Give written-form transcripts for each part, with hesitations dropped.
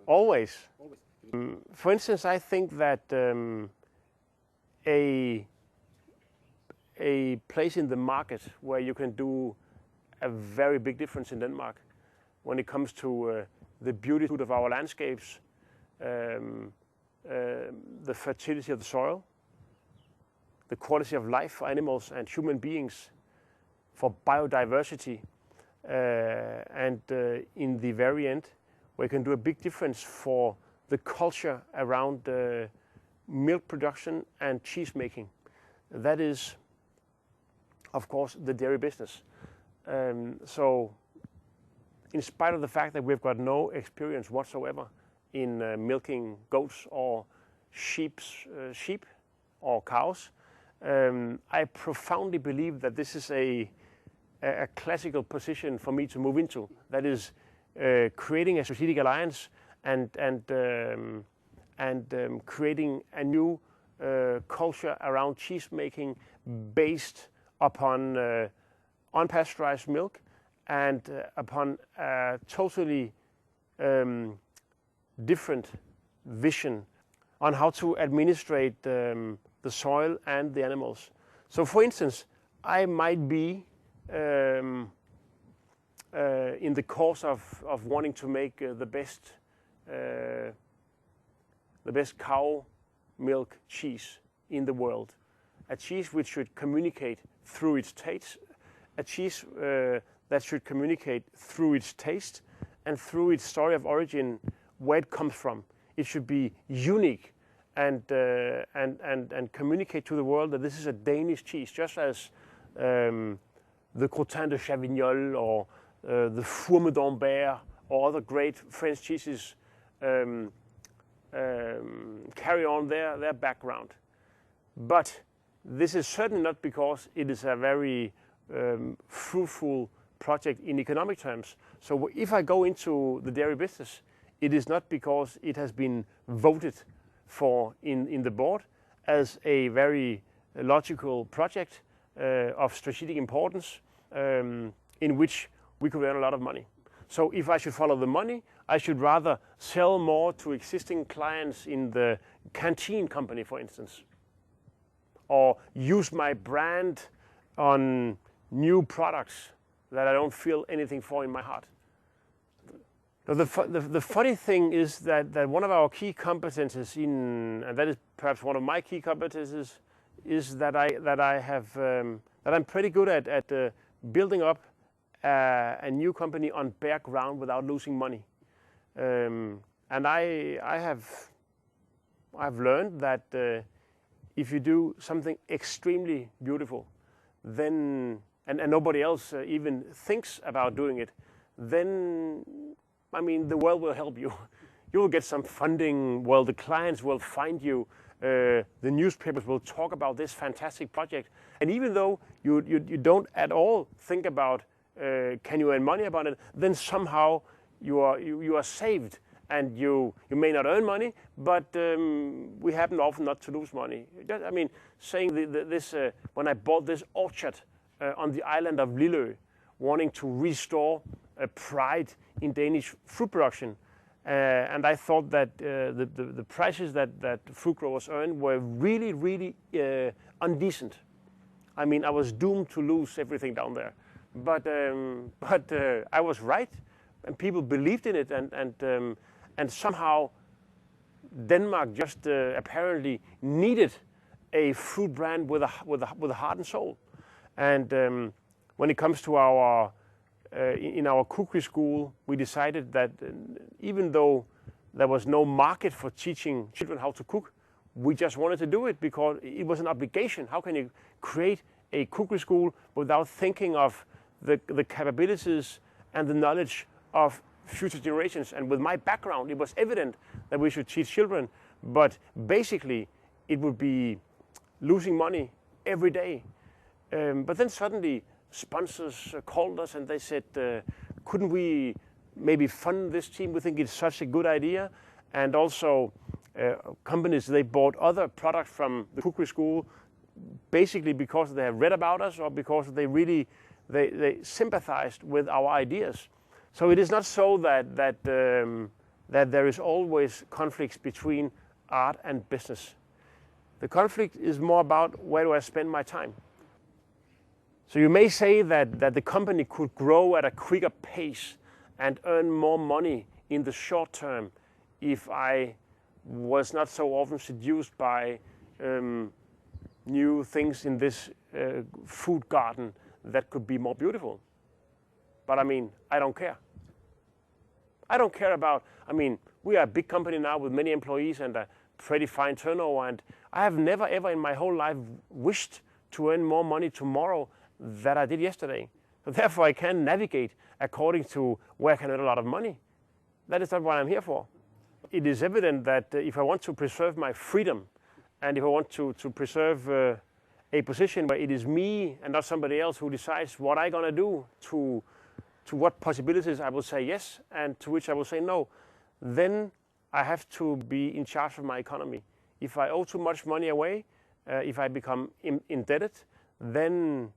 Always. For instance, I think that a place in the market where you can do a very big difference in Denmark when it comes to the beauty of our landscapes, the fertility of the soil, the quality of life for animals and human beings, for biodiversity, and in the very end, we can do a big difference for the culture around milk production and cheese making. That is, of course, the dairy business. So, in spite of the fact that we've got no experience whatsoever in milking goats or sheep or cows, I profoundly believe that this is a classical position for me to move into. That is, creating a strategic alliance and creating a new culture around cheese making based upon unpasteurized milk and upon a totally different vision on how to administrate the soil and the animals. So, for instance, I might be in the course of wanting to make the best cow milk cheese in the world, a cheese which should communicate through its taste, a cheese that should communicate through its taste and through its story of origin, where it comes from. It should be unique and communicate to the world that this is a Danish cheese, just as the Crottin de Chavignol or the Fourme d'Ambert or other great French cheeses carry on their background. But this is certainly not because it is a very fruitful project in economic terms. So if I go into the dairy business, it is not because it has been voted for in the board as a very logical project of strategic importance in which we could earn a lot of money. So if I should follow the money, I should rather sell more to existing clients in the canteen company, for instance, or use my brand on new products that I don't feel anything for in my heart. The funny thing is that one of our key competences and that is perhaps one of my key competences, is that I'm pretty good at building up a new company on bare ground without losing money. And I've learned that if you do something extremely beautiful, then and nobody else even thinks about doing it, then I mean the world will help you. You will get some funding. Well, the clients will find you. The newspapers will talk about this fantastic project. And even though you don't at all think about can you earn money about it, then somehow you are saved, and you may not earn money, but we happen often not to lose money. I mean, saying this when I bought this orchard on the island of Lilleø, wanting to restore pride in Danish fruit production, and I thought that the prices that fruit growers earned were really, really undecent. I mean, I was doomed to lose everything down there. But I was right, and people believed in it, and somehow Denmark just apparently needed a fruit brand with a heart and soul. And when it comes to our in our cookery school, we decided that even though there was no market for teaching children how to cook, we just wanted to do it because it was an obligation. How can you create a cookery school without thinking of the capabilities and the knowledge of future generations? And with my background, it was evident that we should teach children, but basically it would be losing money every day. But then suddenly sponsors called us and they said, couldn't we maybe fund this team? We think it's such a good idea. And also companies, they bought other products from the cookery school basically because they have read about us or because they really they sympathized with our ideas. So it is not so that that there is always conflicts between art and business. The conflict is more about where do I spend my time. So you may say that the company could grow at a quicker pace and earn more money in the short term if I was not so often seduced by new things in this food garden that could be more beautiful. But I mean, I don't care. I don't care about, I mean, we are a big company now with many employees and a pretty fine turnover, and I have never ever in my whole life wished to earn more money tomorrow than I did yesterday. So therefore I can navigate according to where I can earn a lot of money. That is not what I'm here for. It is evident that if I want to preserve my freedom, and if I want to preserve a position where it is me and not somebody else who decides what I'm gonna do, to what possibilities I will say yes and to which I will say no, then I have to be in charge of my economy. If I owe too much money away, if I become indebted, then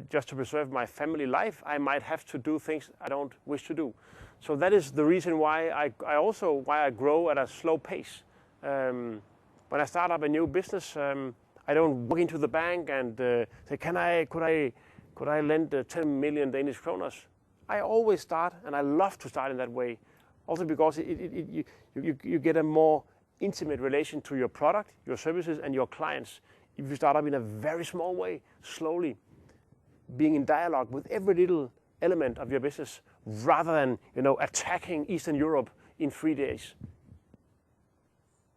just to preserve my family life, I might have to do things I don't wish to do. So that is the reason why I grow at a slow pace. When I start up a new business, I don't walk into the bank and say, could I lend 10 million Danish kroners? I always start, and I love to start in that way. Also because you get a more intimate relation to your product, your services, and your clients. If you start up in a very small way, slowly, being in dialogue with every little element of your business, rather than attacking Eastern Europe in 3 days.